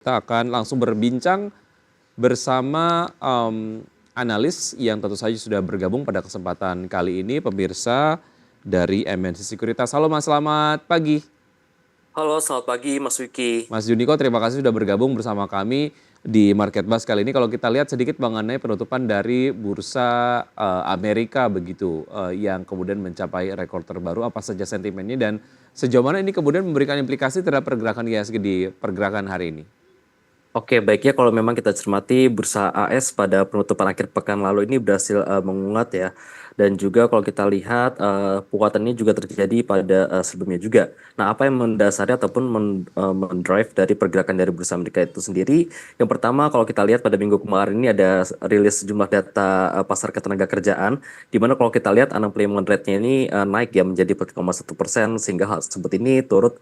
Kita akan langsung berbincang bersama analis yang tentu saja sudah bergabung pada kesempatan kali ini, pemirsa dari MNC Sekuritas. Halo Mas, selamat pagi. Halo, selamat pagi Mas Wiki. Mas Juniko, terima kasih sudah bergabung bersama kami di Market Buzz kali ini. Kalau kita lihat sedikit mengenai penutupan dari bursa Amerika begitu, yang kemudian mencapai rekor terbaru, apa saja sentimennya dan sejauh mana ini kemudian memberikan implikasi terhadap pergerakan IHSG di pergerakan hari ini? Oke, baiknya kalau memang kita cermati bursa AS pada penutupan akhir pekan lalu ini berhasil menguat ya. Dan juga kalau kita lihat penguatan ini juga terjadi pada sebelumnya juga. Nah, apa yang mendasari ataupun mendrive dari pergerakan dari bursa Amerika itu sendiri? Yang pertama, kalau kita lihat pada minggu kemarin ini ada rilis sejumlah data pasar ketenagakerjaan, di mana kalau kita lihat unemployment rate-nya ini naik ya menjadi 4,1%, sehingga hal tersebut ini turut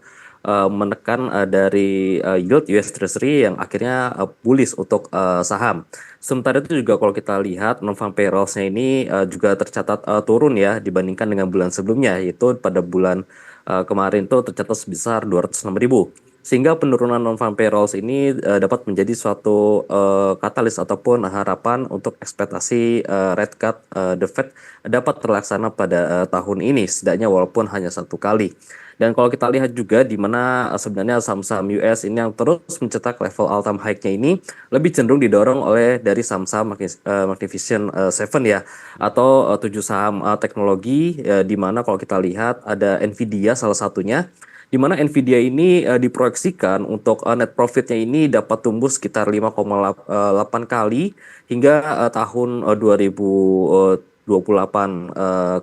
menekan dari yield US Treasury yang akhirnya bullish untuk saham. Sementara itu juga kalau kita lihat non-farm payrolls-nya ini juga tercatat turun ya dibandingkan dengan bulan sebelumnya, yaitu pada bulan kemarin itu tercatat sebesar 206.000. Sehingga penurunan non-farm payrolls ini dapat menjadi suatu katalis ataupun harapan untuk ekspektasi rate cut the Fed dapat terlaksana pada tahun ini, setidaknya walaupun hanya satu kali. Dan kalau kita lihat juga di mana sebenarnya saham-saham US ini yang terus mencetak level all-time high-nya ini lebih cenderung didorong oleh dari saham-saham Magnificent Seven ya, atau 7 saham teknologi, di mana kalau kita lihat ada Nvidia salah satunya, di mana Nvidia ini diproyeksikan untuk net profitnya ini dapat tumbuh sekitar 5,8 kali hingga tahun 2028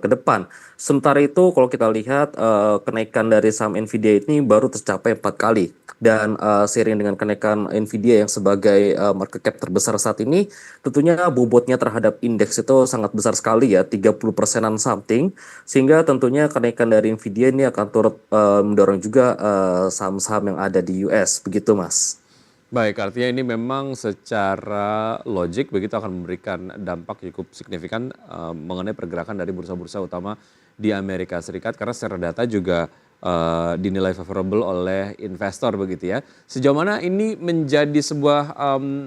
ke depan. Sementara itu kalau kita lihat kenaikan dari saham Nvidia ini baru tercapai 4 kali. Dan seiring dengan kenaikan Nvidia yang sebagai market cap terbesar saat ini, tentunya bobotnya terhadap indeks itu sangat besar sekali ya, 30%-an something. Sehingga tentunya kenaikan dari Nvidia ini akan turut mendorong juga saham-saham yang ada di US, begitu Mas. Baik, artinya ini memang secara logik begitu akan memberikan dampak cukup signifikan mengenai pergerakan dari bursa-bursa utama di Amerika Serikat karena secara data juga dinilai favorable oleh investor begitu ya. Sejauh mana ini menjadi sebuah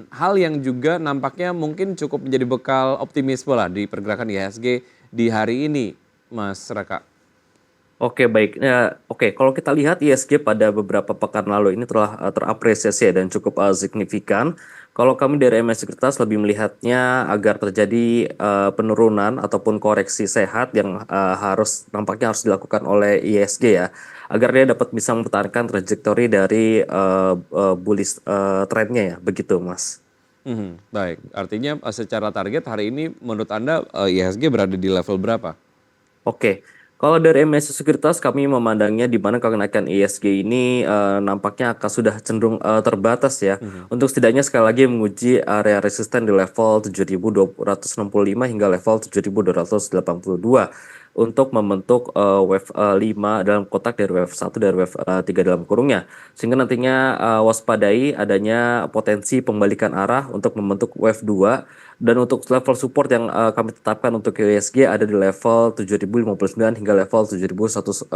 hal yang juga nampaknya mungkin cukup menjadi bekal optimisme lah di pergerakan IHSG di hari ini, Mas Raka. Oke, baik. Ya, oke, kalau kita lihat ISG pada beberapa pekan lalu ini telah terapresiasi ya, dan cukup signifikan. Kalau kami dari MS Sekuritas lebih melihatnya agar terjadi penurunan ataupun koreksi sehat yang nampaknya harus dilakukan oleh ISG ya, agar dia dapat bisa mempertahankan trajektori dari bullish trendnya ya, begitu Mas. Baik, artinya secara target hari ini menurut Anda IHSG berada di level berapa? Oke, kalau dari MSC Sekuritas kami memandangnya di mana kenaikan ISG ini nampaknya akan sudah cenderung terbatas ya. Untuk setidaknya sekali lagi menguji area resisten di level 7.265 hingga level 7.282 untuk membentuk wave 5 dalam kotak dari wave 1 dan wave 3 dalam kurungnya. Sehingga nantinya waspadai adanya potensi pembalikan arah untuk membentuk wave 2. Dan untuk level support yang kami tetapkan untuk USG ada di level 7.059 hingga level 7.144.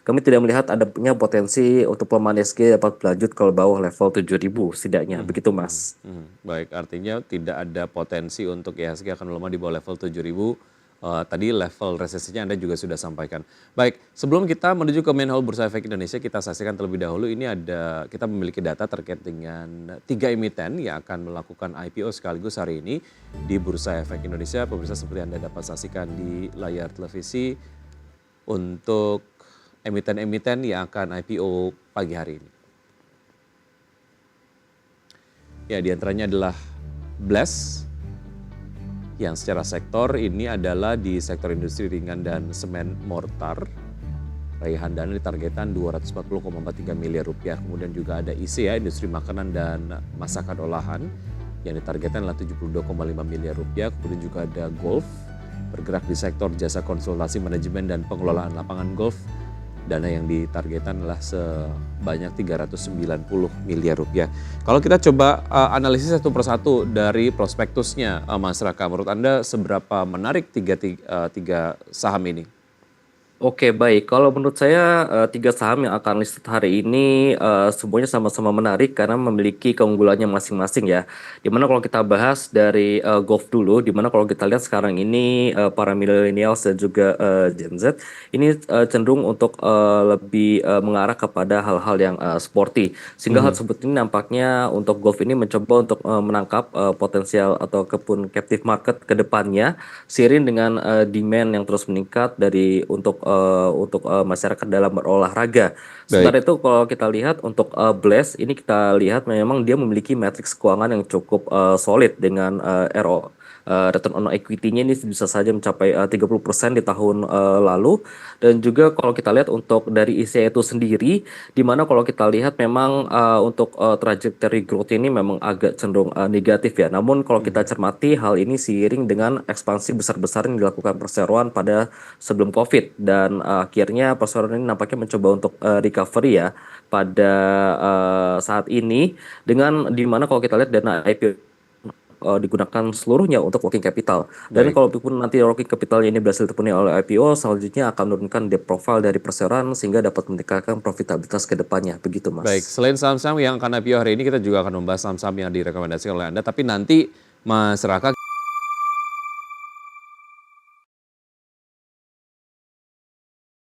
Kami tidak melihat adanya potensi untuk pelemahan USG dapat berlanjut ke bawah level 7.000 setidaknya. Begitu Mas. Baik, artinya tidak ada potensi untuk IHSG akan melemah di bawah level 7.000. Tadi level resesinya Anda juga sudah sampaikan. Baik, sebelum kita menuju ke main hall Bursa Efek Indonesia, kita saksikan terlebih dahulu. Ini kita memiliki data terkait dengan 3 emiten yang akan melakukan IPO sekaligus hari ini di Bursa Efek Indonesia. Pemirsa, seperti Anda dapat saksikan di layar televisi untuk emiten-emiten yang akan IPO pagi hari ini. Ya, diantaranya adalah Bless, yang secara sektor ini adalah di sektor industri ringan dan semen mortar. Raihan dana ditargetkan 240,43 miliar rupiah. Kemudian juga ada IC ya, industri makanan dan masakan olahan, yang ditargetkan adalah 72,5 miliar rupiah. Kemudian juga ada golf, bergerak di sektor jasa konsultasi manajemen dan pengelolaan lapangan golf. Dana yang ditargetkan adalah sebanyak 390 miliar rupiah. Kalau kita coba analisis satu persatu dari prospektusnya, Mas Raka, menurut Anda seberapa menarik tiga saham ini? Oke, baik. Kalau menurut saya, 3 saham yang akan listed hari ini, semuanya sama-sama menarik karena memiliki keunggulannya masing-masing ya. Di mana kalau kita bahas dari, Gulf dulu, di mana kalau kita lihat sekarang ini, para millennials dan juga, Gen Z, ini, cenderung untuk, lebih, mengarah kepada hal-hal yang, sporty. Sehingga hal Mhm, tersebut ini nampaknya untuk Gulf ini mencoba untuk, menangkap, potensial ataupun captive market ke depannya, seiring dengan, demand yang terus meningkat dari untuk, masyarakat dalam berolahraga. baik. Sementara itu kalau kita lihat untuk, Blast ini kita lihat memang dia memiliki matriks keuangan yang cukup, solid dengan, return on equity-nya ini bisa saja mencapai, 30% di tahun, lalu. Dan juga kalau kita lihat untuk dari ICE itu sendiri, di mana kalau kita lihat memang, untuk, trajectory growth ini memang agak cenderung, negatif ya. Namun kalau kita Mhm. cermati hal ini seiring dengan ekspansi besar-besaran yang dilakukan perseroan pada sebelum Covid dan, akhirnya perseroan ini nampaknya mencoba untuk, recovery ya pada, saat ini dengan di mana kalau kita lihat dana IPO, digunakan seluruhnya untuk working capital. Dan Baik. kalaupun nanti working capital ini berhasil terpenuhi oleh IPO, selanjutnya akan menurunkan debt profile dari perseroan sehingga dapat meningkatkan profitabilitas ke depannya, begitu Baik, Mas. selain saham-saham yang akan IPO hari ini, kita juga akan membahas saham-saham yang direkomendasikan oleh Anda, tapi nanti Mas Raka